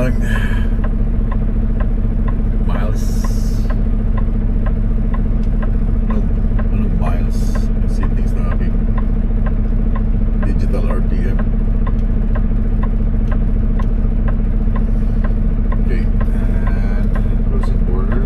ng miles. Anong miles? Settings ng aking digital RTM. Okay, and crossing border.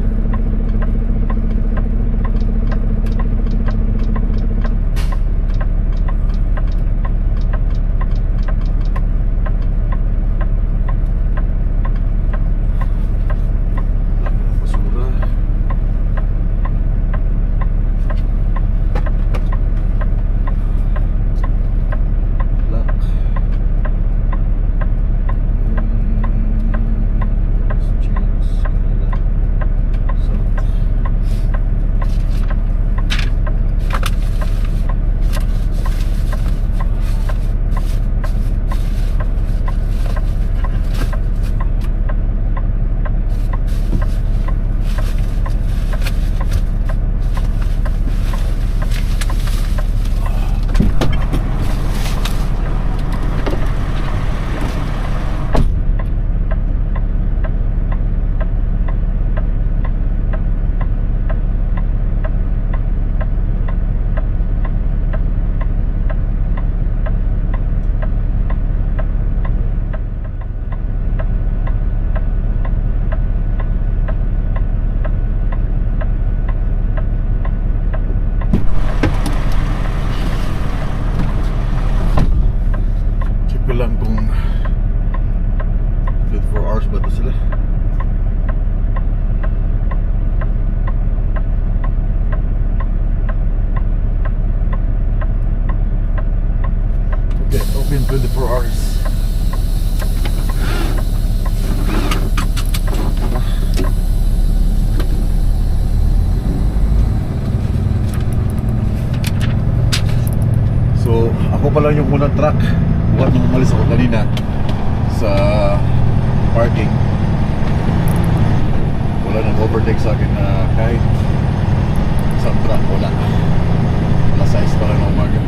Lang kung 24 hours ba ito sila. Okay, open 24 hours. So ako pa lang yung unang truck buhat nung umalis ako kanina sa parking. Wala nang overtake sa akin na kahit isang truck. Wala. Alas 6 pa lang ng umaga.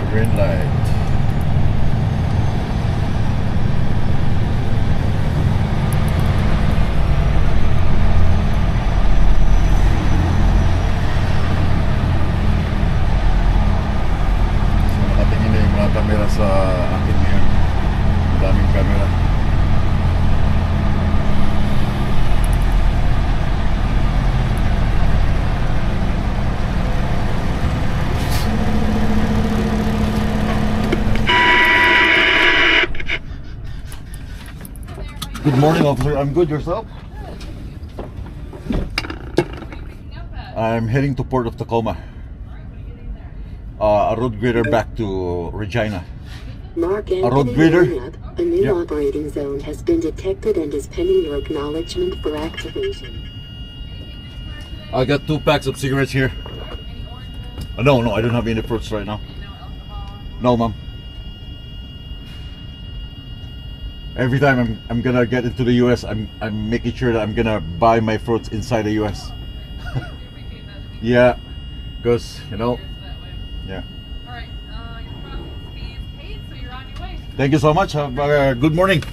Green light. So nakatingin na yung mga camera sa akin ngayon. Daming camera. Good morning, officer. I'm good. Yourself? I'm heading to Port of Tacoma. A road grader back to Regina. Mark A road grader? A new operating zone has been detected and is pending your acknowledgement for activation. I got 2 packs of cigarettes here. No, I don't have any fruits right now. No, ma'am. Every time I'm gonna get into the US, I'm making sure that I'm gonna buy my fruits inside the US. Yeah, because you know, yeah. All right, your processing fee is paid, so you're on your way. Thank you so much. Have a good morning.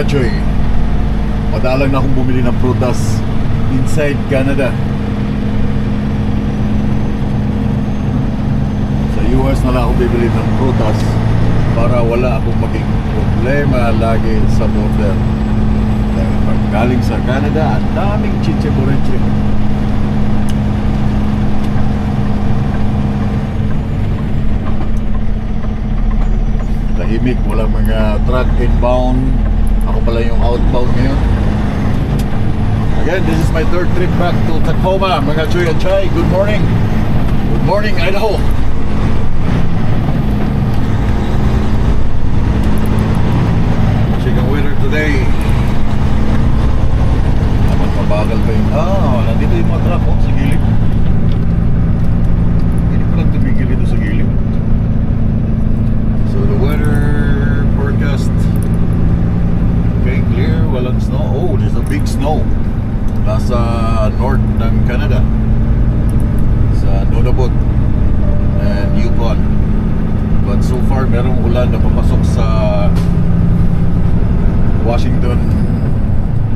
Choy. Madalang na akong bumili ng prutas inside Canada. Sa US na lang ako bibili ng prutas para wala akong maging problema lagi sa border. Dahil pag galing sa Canada, ang daming chiche-boreche. Tahimik, walang mga truck inbound. Ako pala yung outbound ngayon. Again, this is my third trip back to Tacoma. Mga Choy at Chay, good morning. Good morning, Idaho. Checking weather today. Dapat mabagal pa yung... nandito yung mga truck sa gilid. Hindi pa lang tumigil dito sa gilid. So the weather forecast, okay, clear, walang snow. Oh, there's a big snow. Nasa north ng Canada, sa Nunavut and Yukon. But so far, merong ulan na papasok sa Washington.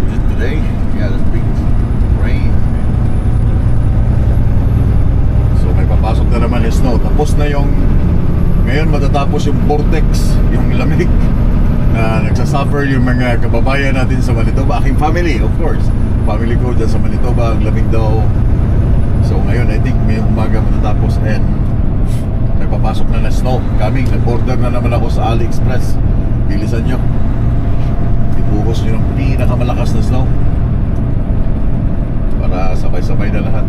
Is it today? Yeah, there's big rain. So may papasok na naman yung snow. Tapos na yung... Ngayon matatapos yung vortex, yung lamig na nagsasuffer yung mga kababayan natin sa Manitoba. Aking family, of course. Family ko dyan sa Manitoba, ang lamig daw. So ngayon, I think may umaga matatapos and may papasok na na snow. Coming, nag-order na naman ako sa AliExpress. Bilisan nyo. Ibuhos nyo ng pinakamalakas na snow para sabay-sabay na lahat.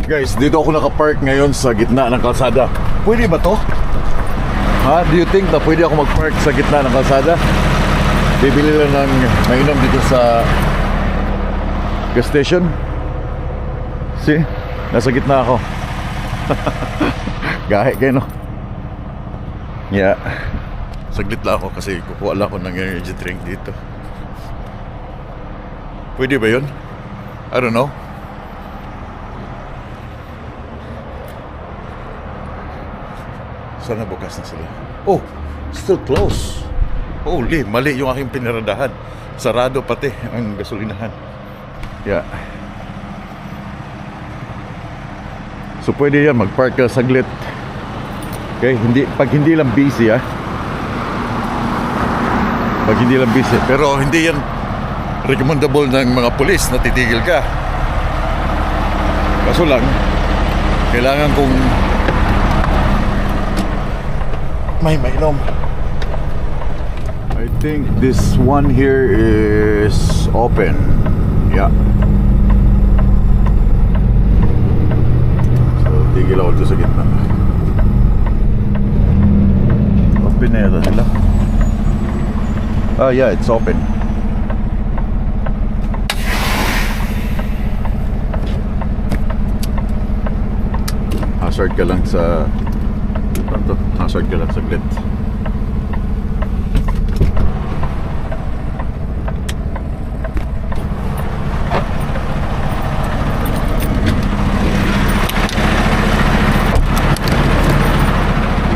Guys, dito ako nakapark ngayon sa gitna ng kalsada. Pwede ba to? Ha? Do you think na pwede ako magpark sa gitna ng kalsada? Bibili lang ng mainom dito sa gas station. See? Nasa gitna ako. Gahe kayo, no? Yeah. Saglit lang ako kasi kukuha lang ako ng energy drink dito. Pwede ba yun? I don't know. Sana bukas na sila. Oh, still close. Holy, mali yung aking pinaradahan. Sarado pati ang gasolinahan. Yeah. So pwede yan, magpark ka saglit. Okay, pag hindi lang busy, ha. Pag hindi lang busy. Pero hindi yan recommendable ng mga pulis na titigil ka. Kaso lang, kailangan kong may mainom. I think this one here is open. Yeah. So, tigil ako dito sa gitna. Open na yata sila. Ah, yeah, it's open. Hazard ka lang sa... Hazard ka lang saglit.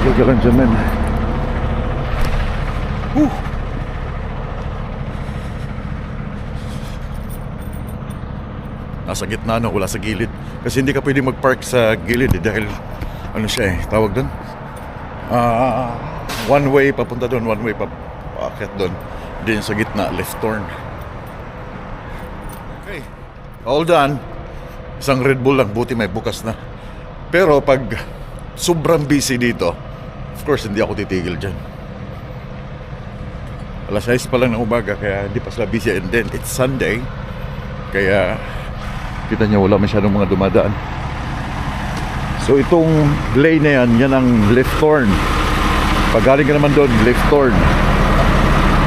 Ikaw ka lang dyan, man. Nasa gitna, no? Wala sa gilid. Kasi hindi ka pwede mag-park sa gilid dahil ano siya tawag doon? One way papunta doon, one way paakyat doon. Din sa gitna, left turn. Okay, all done. Isang Red Bull lang, buti may bukas na. Pero pag sobrang busy dito, of course hindi ako titigil dyan. Alas 6 pa lang ng umaga, kaya hindi pa sila busy. And then it's Sunday, kaya kita niyo wala masyadong mga dumadaan. So itong lane na yan ang left turn. Pag galing ka naman doon, left turn.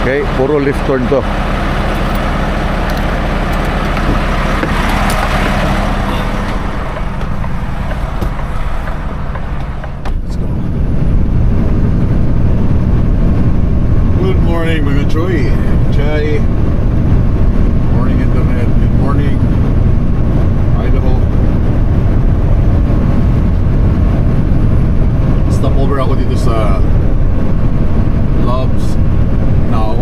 Okay, puro left turn to. Let's go. Good morning mga Troy. Chay. Morning internet. Good morning Idaho. Stop over ako dito sa Loves Now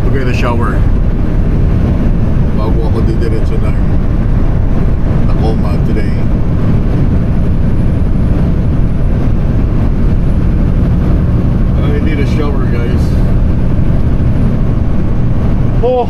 to get a shower bago ako didiretso ng Tacoma today. I need a shower, guys. Oh.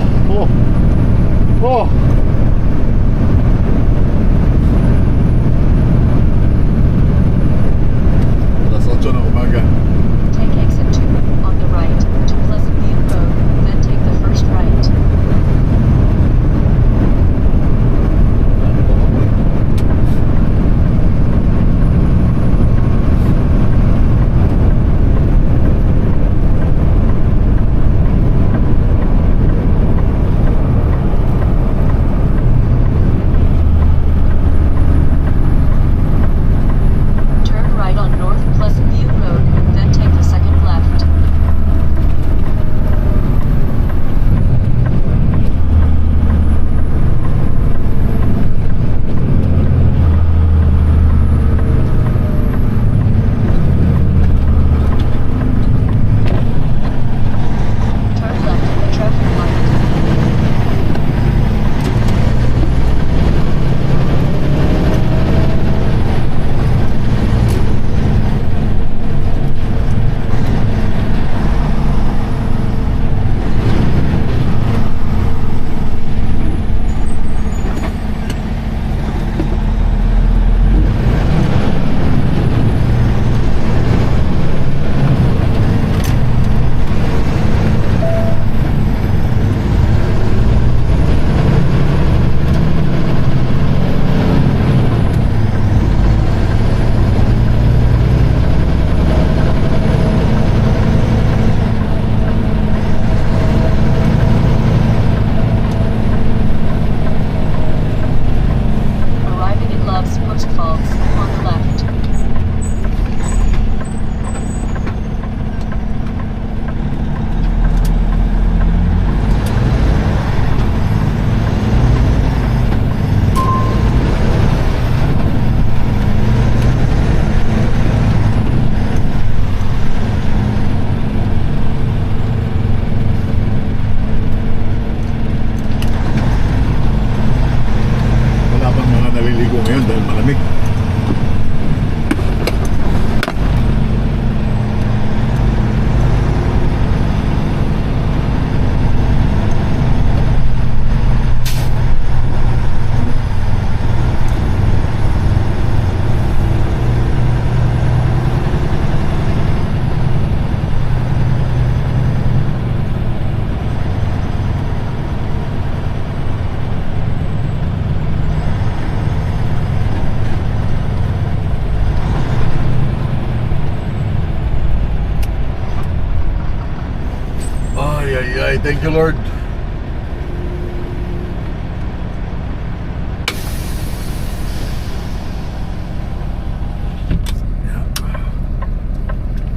Ay, thank you, Lord.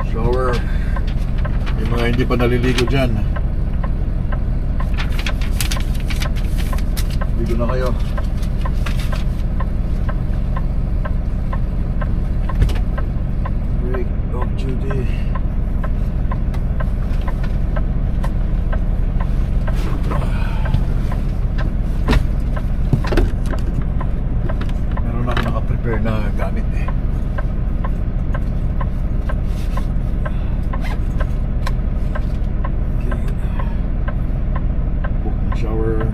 Shower. Yung mga hindi pa naliligo dyan, ligo na kayo. Break of duty. Meron ako naka-prepare na gamit eh. Shower.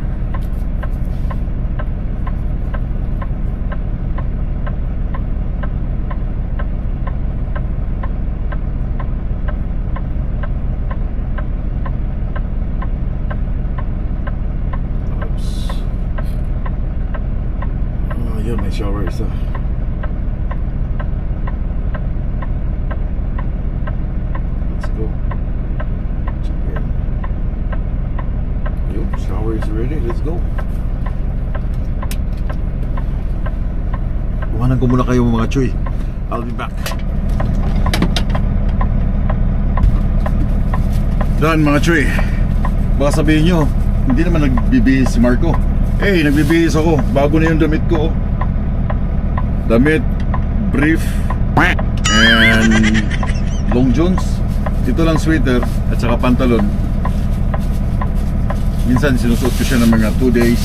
Oops. Oh, yun, may shower isa. Let's go. Check in. Yun, shower is ready. Let's go. Kuhanan ko muna kayo mga chuy. I'll be back. Done mga chuy. Baka sabihin nyo, hindi naman nagbibihis si Marco. Eh, nagbibihis ako. Bago na yung damit ko. Damit, brief, and long johns. Ito lang sweater at saka pantalon. Minsan sinusuot ko siya ng mga 2 days.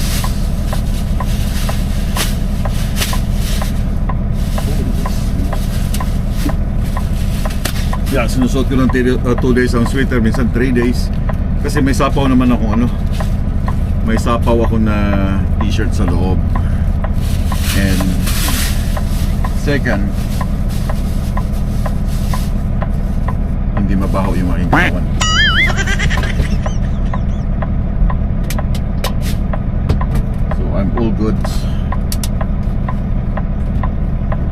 Yeah, sinusuot ko ng 2 days ang sweater, minsan 3 days. Kasi may sapaw naman akong ano. May sapaw ako na t-shirt sa loob. And second, hindi mabaho yung aking katawan. I'm all good.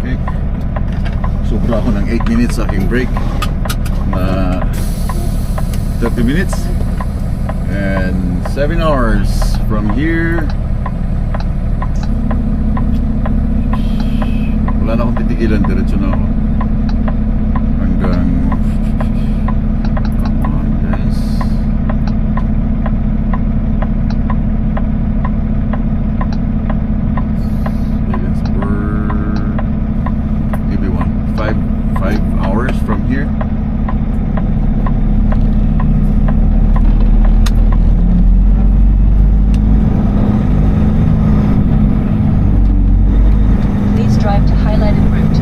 Okay. Sobra ako ng 8 minutes sa aking break na 30 minutes and 7 hours from here. Wala na akong titigilan, diretso na ako hanggang, come on guys, maybe 5 hours from here. Please drive to highlighted route.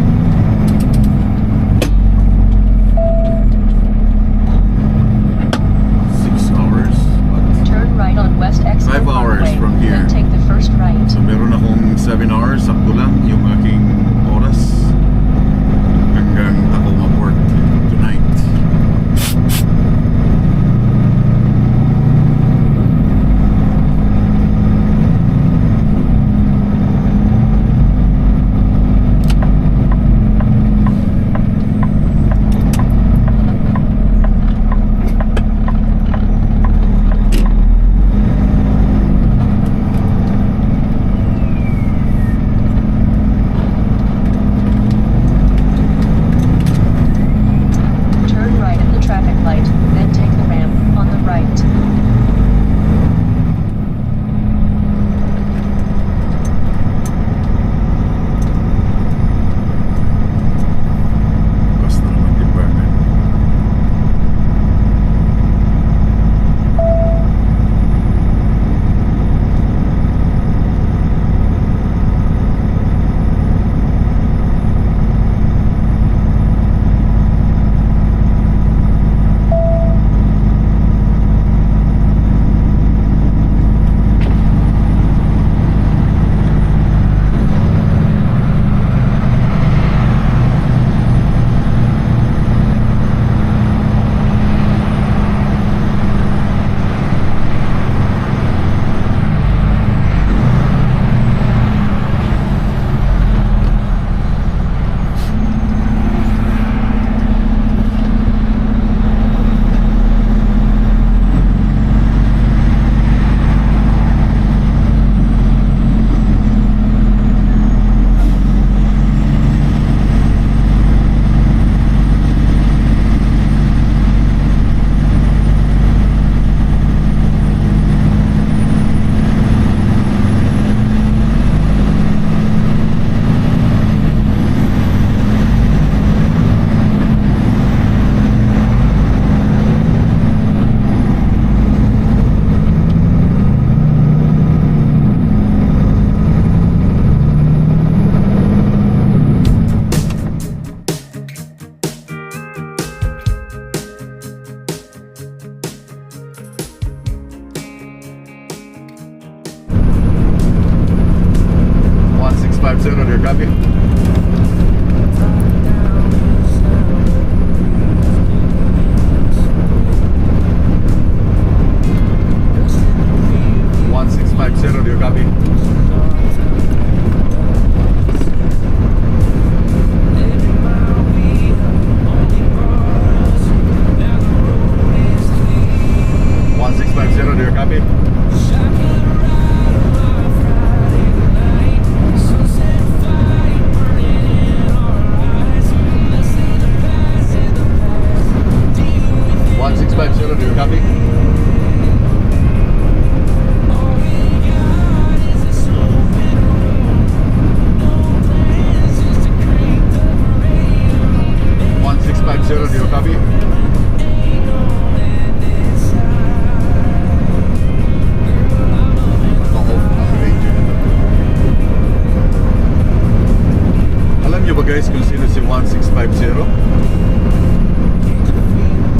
guys kung sino si 1650?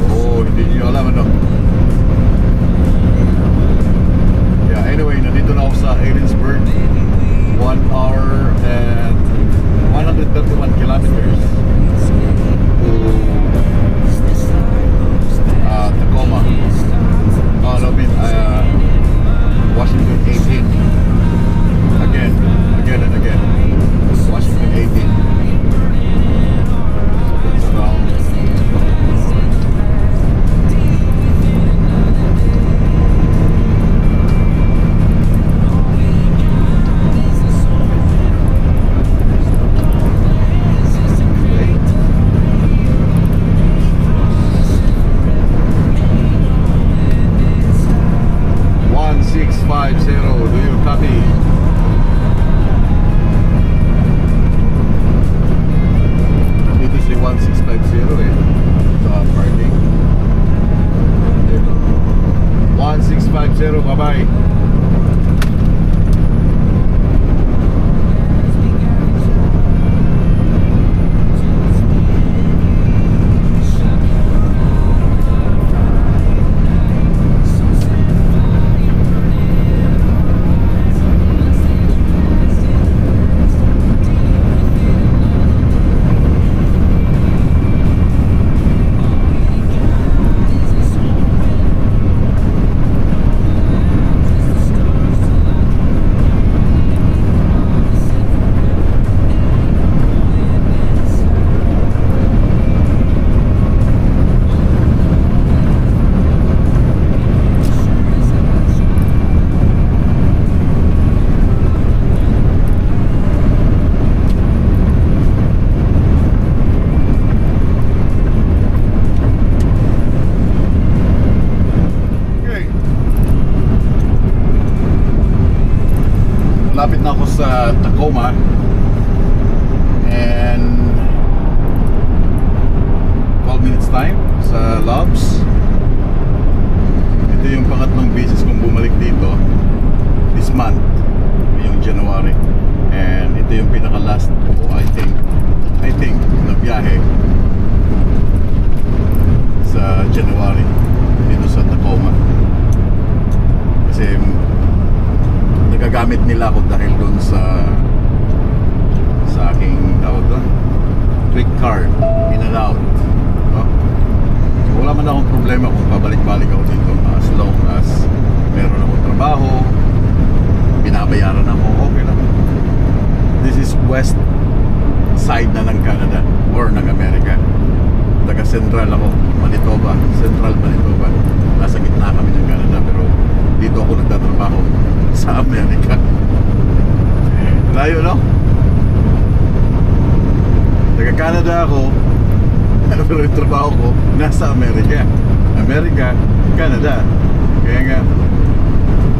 Oh, hindi nyo alam ano. Yeah, anyway, nandito na ako sa Edinburgh. 1 hour and 131 kilometers to Tacoma. Oh, no, I mean, Washington 18. Again and again. Washington 18. So that's around. Do you copy? Dito si 1650 eh. Sa parking. 1650, bye-bye. Lapit na ako sa Tacoma and 12 minutes time sa Loves. Ito yung pangatlong beses kong bumalik dito this month, ngayong January, and ito yung pinaka last ko I think na biyahe sa January dito sa Tacoma kasi nagagamit nila ako dahil doon sa aking tawag doon, quick card, in and out, no? So wala man akong problema kung pabalik-balik ako dito as long as meron akong trabaho, binabayaran ako, okay lang. This is west side na ng Canada or ng Amerika. Taga Central ako, Manitoba, Central Manitoba. Nasa gitna kami ng Canada pero dito ako nagtatrabaho sa Amerika. Layo, no? Taga Canada ako pero yung trabaho ko nasa Amerika. Amerika, Canada. Kaya nga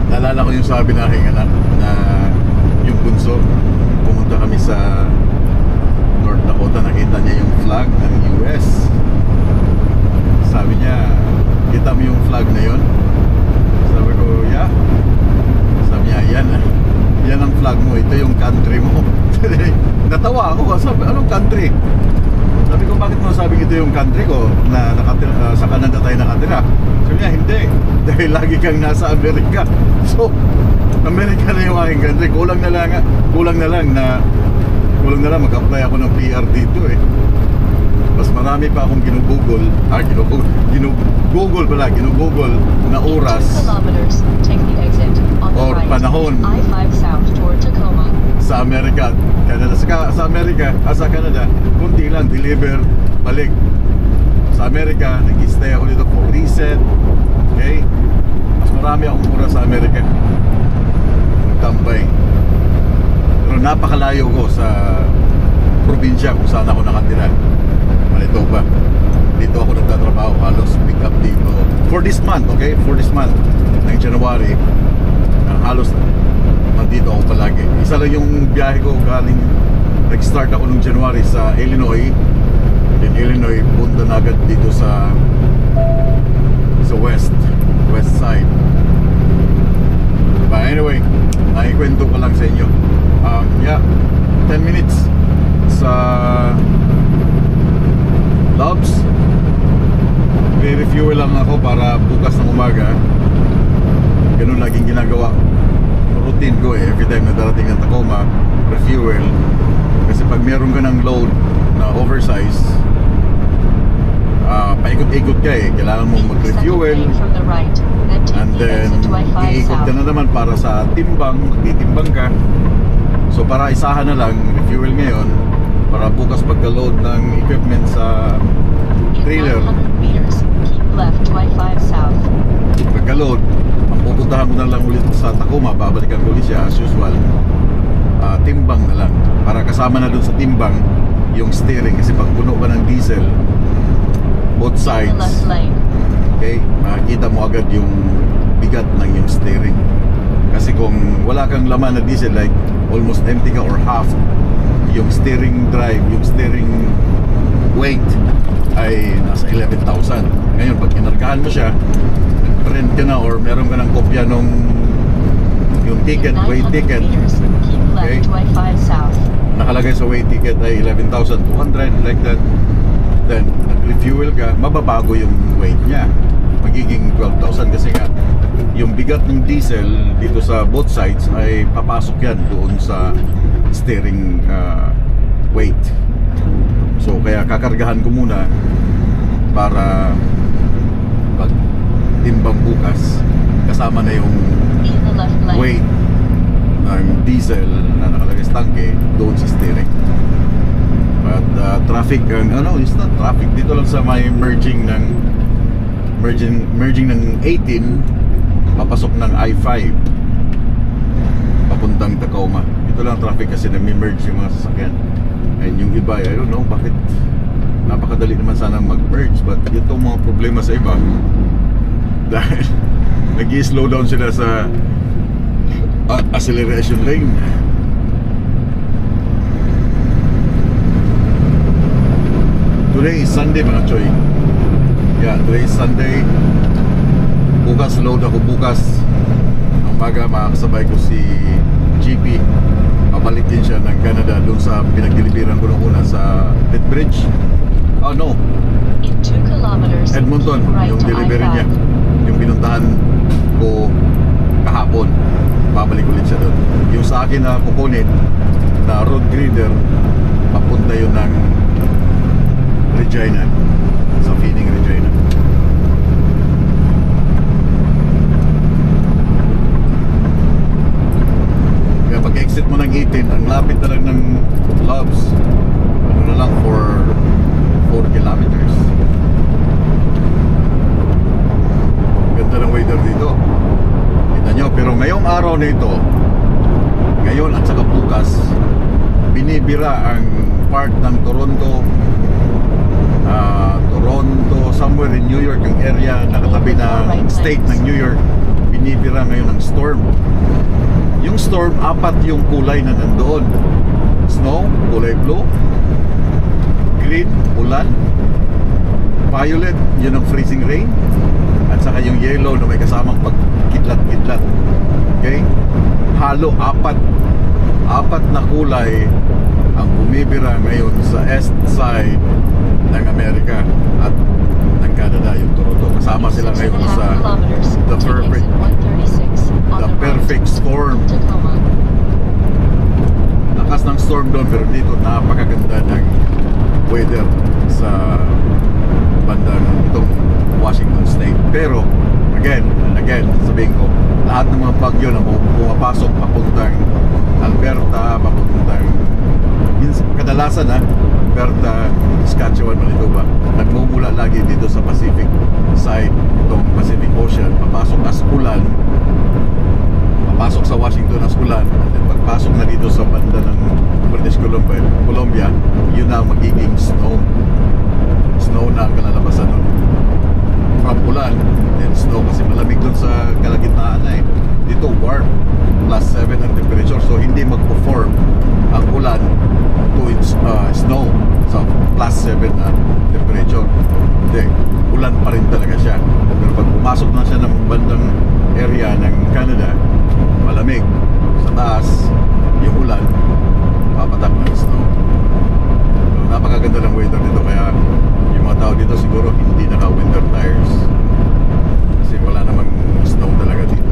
naalala ko yung sabi na aking anak na yung bunso, pumunta kami sa North Dakota, nakita niya yung flag ng US. Sabi niya, kita mo yung flag na yun? Sabi ko, yeah. Sabi niya, yan ang flag mo, ito yung country mo. Natawa ako, sabi, anong country? Sabi ko, bakit mo sabi ito yung country ko na nakatira, sa Canada tayo nakatira? Sabi niya, hindi, dahil lagi kang nasa Amerika. So, Amerika na yung aking country. Kulang na lang mag-apply ako ng PR dito eh. Mas marami pa akong ginugugol na oras or panahon sa Amerika. Sa Canada, kunti lang, deliver, balik. Sa Amerika, nag-stay ako dito for reset. Okay? Mas marami akong oras sa Amerika. Tambay. Pero napakalayo ko sa probinsya kung saan ako nakatira, Manitoba. Dito ako nagtatrabaho, halos pick up dito for this month, okay? For this month ng January, halos nandito ako palagi. Isa lang yung biyahe ko galing, nag-start ako nung January sa Illinois. In Illinois, punta na agad dito sa west side. But anyway, nakikwento ko lang sa inyo. 10 minutes sa meron ka ng load na oversize, paikot-ikot ka eh. Kailangan mong mag-refuel. And then, iikot ka na naman para sa timbang, magtitimbang ka. So para isahan na lang, refuel ngayon, para bukas pagka-load ng equipment sa trailer, pagka-load, ang pupuntahan mo na lang ulit sa Tacoma, babalikan ko ulit siya as usual. Timbang na lang. Para kasama na dun sa timbang, yung steering. Kasi pag puno ka ng diesel, both sides, okay, makikita mo agad yung bigat ng yung steering. Kasi kung wala kang laman na diesel, like almost empty ka or half, yung steering drive, yung steering weight ay nasa 11,000. Ngayon pag kinargahan mo siya, print ka na or meron ka ng kopya nung yung ticket, weight ticket, okay, nakalagay sa weight ticket ay 11,200 like that. Then nag-refuel ka, mababago yung weight niya, magiging 12,000 kasi nga yung bigat ng diesel dito sa both sides ay papasok yan doon sa steering weight. So kaya kakargahan ko muna para pag timbang bukas kasama na yung weight ng diesel na nakalagay sa tangke doon sa steering. But traffic, it's not traffic dito lang sa may merging ng 18 papasok ng I-5 papuntang Tacoma. Dito lang traffic kasi nag-merge yung mga sasakyan. And yung iba, I don't know bakit napakadali naman sana mag-merge, but ito mga problema sa iba dahil nag-i-slow down sila sa acceleration lane. Today is Sunday mga choy. Yeah, today is Sunday. Bukas load ako bukas. Ang umaga makakasabay ko si GP. Pabalik din siya ng Canada doon sa pinagdiliberan ko nung una sa Lethbridge. Oh no, Edmonton, yung delivery niya, yung pinuntahan ko kahapon. Babalik ulit siya doon. Yung sa akin na kukunin na road grader, papunta yun ng Regina, sa Feeding Regina. Kaya pag exit mo ng 18, ang lapit na lang ng Loves, ano na lang for 4 kilometers. Ganda ng weather dito, kita nyo. Pero ngayong araw na ito, ngayon at saka bukas, binibira ang part ng Toronto, somewhere in New York, yung area nakatabi ng state ng New York, binibira ngayon ng storm. Yung storm, 4 yung kulay na nandoon. Snow, kulay blue, green, ulan, violet, yun ang freezing rain, at saka yung yellow na may kasamang pagkidlat-kidlat. Okay? Halo 4 na kulay ang bumibira ngayon sa east side ng Amerika at ng Canada, yung Toronto. Kasama sila ngayon sa the perfect storm. Lakas ng storm doon, pero dito napakaganda ng weather sa bandang itong Washington State. Pero again, sabihin ko, lahat ng mga bagyo na pumapasok papuntang Alberta, papuntang kadalasan Alberta, Saskatchewan, Manitoba, nagmumula lagi dito sa Pacific side, itong Pacific Ocean. Papasok as ulan, papasok sa Washington as ulan, at then pagpasok na dito sa banda ng British Columbia, yun na magiging snow na ang kalalabasan nun. From ulan, then snow, kasi malamig dun sa kalagitnaan dito warm, +7 ang temperature, so hindi magpo-form ang ulan to snow sa +7 na temperature. Hindi, ulan pa rin talaga siya. Pero pag pumasok na siya ng bandang area ng Canada, malamig. Sa taas, yung ulan, papatak ng snow. So, napakaganda ng weather dito, kaya yung mga tao dito siguro hindi naka-winter tires kasi wala namang snow talaga dito.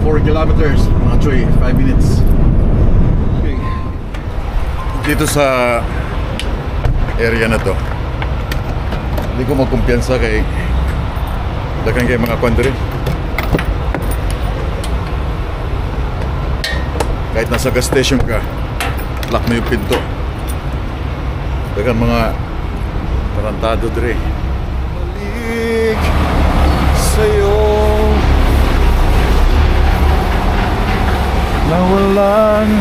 4 kilometers, mga choy, 5 minutes. dito sa area na to, hindi ko magkumpiyansa kay dagan kay mga kwandre. Kahit nasa gas station ka, lock mo yung pinto. Dagan mga tarantado dire. Balik sa'yo na walang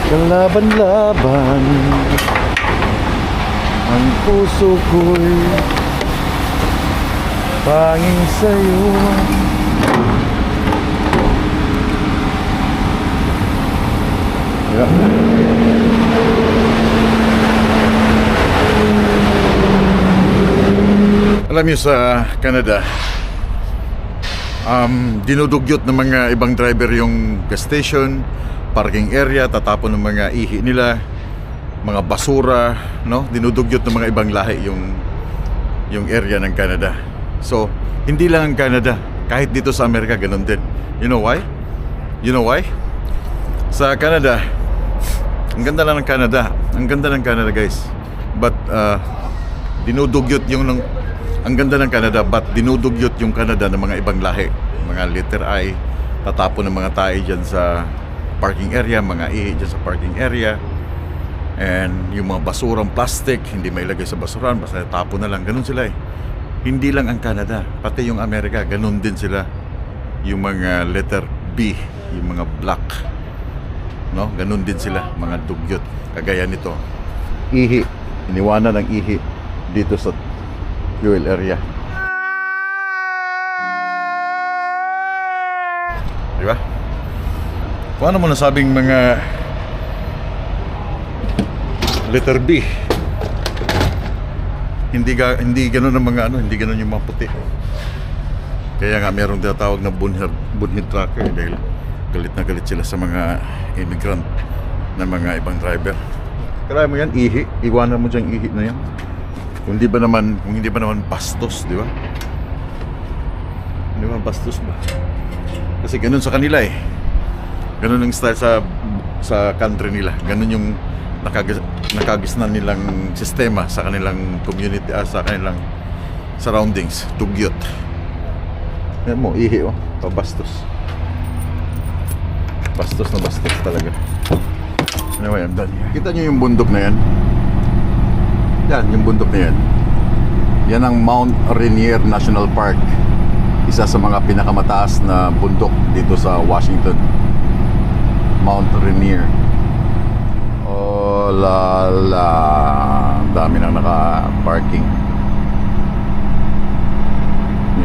kalaban-laban, ang puso ko'y panging sa'yo. Yeah. Alam niyo sa Canada, dinudugyot ng mga ibang driver yung gas station, parking area, tatapon ng mga ihi nila, mga basura, no? Dinudugyot ng mga ibang lahi yung area ng Canada. So, hindi lang ang Canada, kahit dito sa Amerika ganun din. You know why? You know why? Sa Canada, ang ganda lang ng Canada. Ang ganda ng Canada, guys. But dinudugyot yung ang ganda ng Canada, but dinudugyot yung Canada ng mga ibang lahi. Mga letter I, tatapon ng mga tae dyan sa parking area, mga ihi dyan sa parking area. And yung mga basurang plastic, hindi mailagay sa basuran, basta tapon na lang. Ganun sila eh. Hindi lang ang Canada, pati yung Amerika, ganun din sila. Yung mga letter B, yung mga black, no? Ganun din sila, mga dugyot. Kagaya nito, ihi, iniwanan ng ihi dito sa fuel area. Di ba? Kung ano mo nasabing mga letter B, hindi ganoon ang mga ano, hindi ganoon yung mga puti. Kaya nga mayroong tinatawag na bunhead tracker dahil galit na galit sila sa mga immigrant na mga ibang driver. Kaya mo yan, ihi, iwanan mo dyan ihi na yan. Kung hindi ba naman bastos, di ba? Hindi ba bastos ba? Kasi ganun sa kanila eh. Ganun ang style sa country nila. Ganun yung nakagisnan nilang sistema sa kanilang community, sa kanilang surroundings. Dugyot. Yan mo, ihi oh. Pabastos. Bastos na bastos talaga. Anyway, I'm done here. Kita nyo yung bundok na yan? Yan, yung bundok na yan. Yan ang Mount Rainier National Park. Isa sa mga pinakamataas na bundok dito sa Washington. Mount Rainier. Oh la la. Dami nang naka-parking.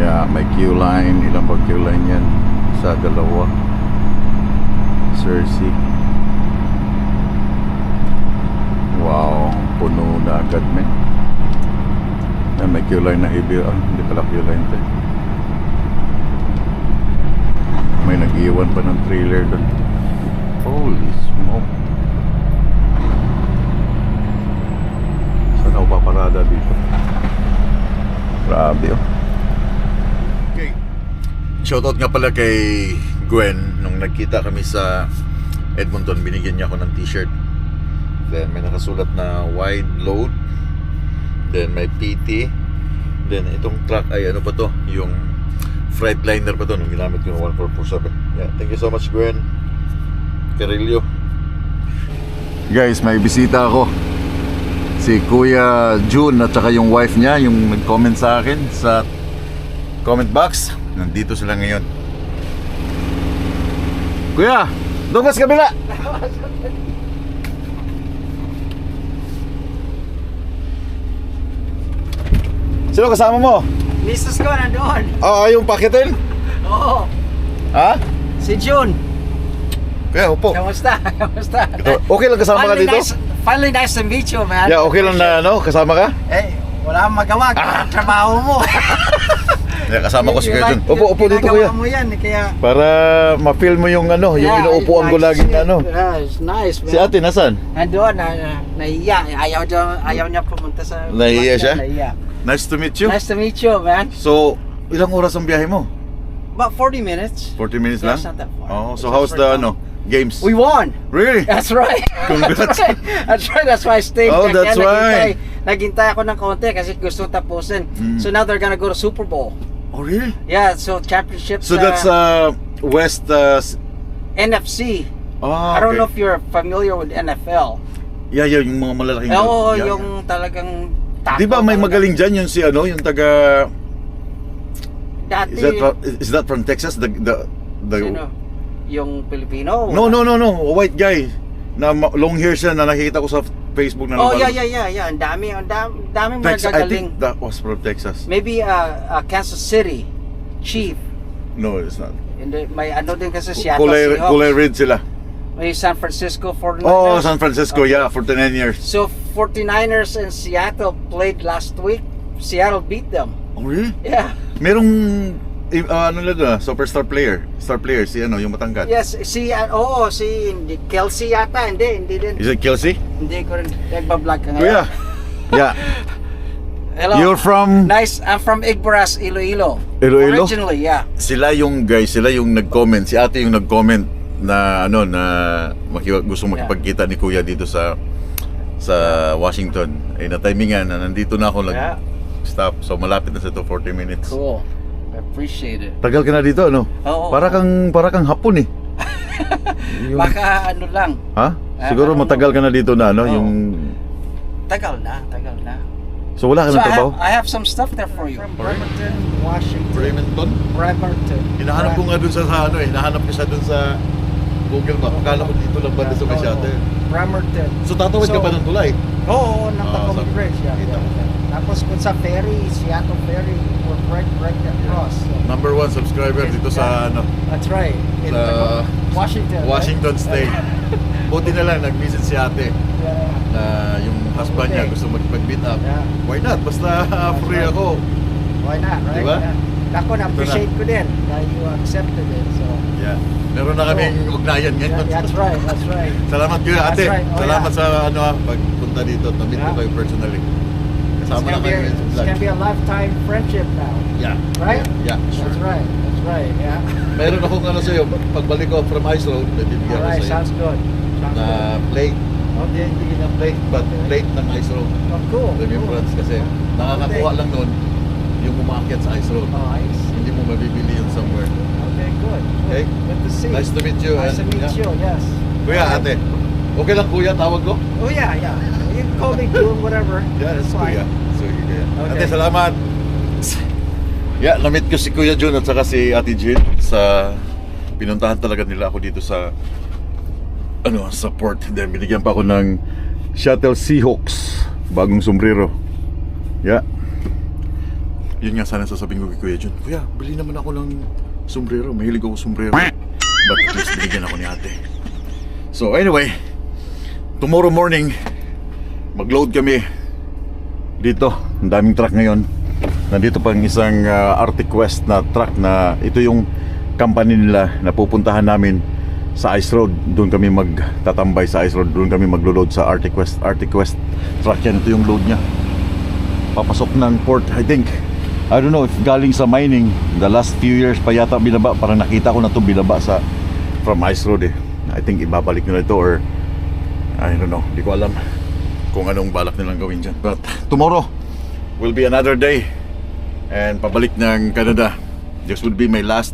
Yeah, may queue line. Ilang ba queue line yan? Isa, dalawa. Cersei. Wow, puno na agad, men. May queue line na heavy. Hindi pala queue line to. May nag-iwan pa ng trailer doon. Holy smoke. Saan ako paparada dito? Grabe oh. Okay. Shoutout nga pala kay Gwen. Nung nagkita kami sa Edmonton, binigyan niya ako ng t-shirt. Then may nakasulat na wide load. Then may PT. Then itong truck ay ano pa to? Yung Freightliner pa to. Nung ginamit ko ng 1447. Yeah, thank you so much, Gwen. Carillo. Guys, may bisita ako. Si Kuya June at saka yung wife niya, yung nag-comment sa akin sa comment box. Nandito sila ngayon. Kuya, doon ka sa kabila. Sino kasama mo? Misis ko nandoon. Yung pakitin? Oo. Ha? Si June. Kaya upo. Kamusta? Kamusta? Okay lang kasama ka dito? Finally nice to meet you, man. Yeah, okay lang na kasama ka? Eh, wala akong magawa. Trabaho mo. Yeah, kasama ko si Kuya Jun. Upo dito, Kuya. Ginagawa mo yan, kaya... Para ma-feel mo yung yung inuupuan ko laging Yeah, it's nice, man. Si ate, nasan? Nandoon, nahiya. Ayaw niya pumunta sa... Nahiya siya? Nahiya. Nice to meet you. Nice to meet you, man. So, ilang oras ang biyahe mo? About 40 minutes. 40 minutes Yeah, lang? it's not that far. Oh, so It's how's just the for games? We won. Really? That's right. Congrats. That's right. That's why I stayed. Oh, that's right. Naghintay ako ng konti kasi gusto tapusin. So now they're gonna go to Super Bowl. Oh, really? Yeah, so championships. So that's West. NFC. Ah, I don't know okay. if you're familiar with NFL. Yeah, yung mga malalaking. Oo, yeah, yung talagang yeah. Di ba may magaling dyan yung si ano, yung taga. Dati, Is that from Texas? The sino? Yung Pilipino? No, a white guy na long hair siya na nakikita ko sa Facebook na Oh, lumalabas. yeah. Ang dami mga Texas, I gagaling. think that was from Texas. Maybe Kansas City Chief. No, it's not. Hindi, may ano din kasi Seattle Seahawks. Kulay red sila. May San Francisco 49ers. Oh, San Francisco, Okay. yeah, for 10 years. So 49ers and Seattle played last week. Seattle beat them. Oh, really? Yeah. Merong ano lang doon, star player si ano, yung matangkad. Yes, si hindi Kelsey yata, hindi din. Is it Kelsey? Hindi ko rin nagba-vlog ka ngayon. Kuya. Yeah. Hello. You're from Nice. I'm from Igboras, Iloilo. Iloilo? Originally, yeah. Sila yung guys, sila yung nag-comment. Si ate yung nag-comment na ano na gusto makipagkita ni Kuya dito sa Washington. Eh na-timingan na nandito na ako Yeah. stop. So malapit na sa 40 minutes. Cool. I appreciate it. Tagal ka na dito, ano? Oo. Para kang Hapon eh. Baka ano lang. Ha? Siguro I don't matagal ka na dito na, ano? Oo. Yung Tagal na. So wala ka So ng trabaho? I have some stuff there for you. From Bremerton, Washington. Bremerton? Bremerton. Hinahanap ko nga dun sa ano eh. Hinahanap ko siya dun sa Google Map. Akala ko dito lang banda sa may shuttle. Bremerton. So tatawid ka So- pa ng tulay? Oo, ng Ah, Tacoma sabi- Bridge. Yeah, kita yeah, mo. yeah. Tapos kung sa ferry, Seattle Ferry, we're right across. So, Number 1 subscriber dito sa ano, that's right. In sa Tacoma, Washington. right? Washington State. Buti na lang nag-visit si ate Yeah. na yung husband niya Okay. gusto mag-meet up. Yeah. Why not? Basta free ako. Why not, right? Diba? Yeah. Ako, na-appreciate ko din na you accepted it. So, Yeah. Meron na kaming ugnayan yeah, ngayon. that's right, that's right. Salamat kuya That's ate. right. Oh, Salamat yeah. sa ano pagpunta dito. Na-meet ko Yeah. kayo personally. It's Kasama na kayo ngayon sa it's vlog. gonna be a lifetime friendship now. Yeah. Right? Yeah, sure. That's right, yeah. Meron akong ano sa'yo, pagbalik ko from Ice Road, bibigyan ko Alright, sa'yo. sounds good. Sounds Na plate. good. Okay. Hindi na plate, but plate ng Ice Road. Oh, cool. Remembrance kasi nakakakuha lang nun yung umakyat sa Ice Road. Oh, nice. Hindi mo mabibili yun somewhere. Okay, good. Okay. Good to see. Nice to meet you. Nice to and, meet yeah. you, yes. Kuya, ate. Okay lang kuya, tawag ko? Oh, yeah. You can call me June, whatever. Yeah, that's fine. kuya. So, kuya. Okay. Ate, salamat. Yeah, na-meet ko si Kuya Jun at saka si Ate Jill sa pinuntahan talaga nila ako dito sa sa port. Then binigyan pa ako ng Shuttle Seahawks bagong sombrero. Yeah. Yun nga sana sasabihin ko kay Kuya Jun. Kuya, bili naman ako ng sombrero. Mahilig ako sombrero. But at least binigyan ako ni ate. So anyway, tomorrow morning mag-load kami dito. Ang daming truck ngayon. Nandito pang isang Arctic West na truck na ito yung company nila na pupuntahan namin sa Ice Road. Doon kami magtatambay sa Ice Road. Doon kami maglo-load sa Arctic West. Arctic West truck yan. Ito yung load niya. Papasok ng port. I think, I don't know if galing sa mining. The last few years pa yata binaba. Parang nakita ko na ito binaba from Ice Road eh. I think ibabalik nila ito or I don't know. Hindi ko alam kung anong balak nilang gawin dyan. But tomorrow will be another day. And pabalik ng Canada. This will be my last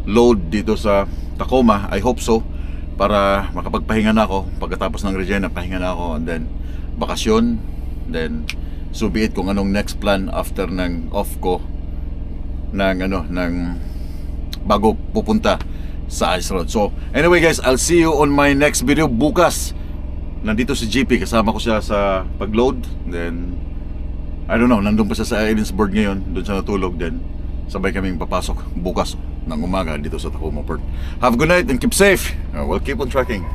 load dito sa Tacoma. I hope so. Para makapagpahinga na ako. Pagkatapos ng Regina, pahinga na ako. And then, bakasyon. Then, so be it kung anong next plan after ng off ko. Ng bago pupunta sa Ice Road. So, anyway guys, I'll see you on my next video bukas. Nandito si GP. Kasama ko siya sa pag-load. Then, I don't know, nandun pa siya sa Edinburgh ngayon, doon siya natulog din. Sabay kaming papasok bukas ng umaga dito sa Tacoma Port. Have a good night and keep safe. We'll keep on tracking.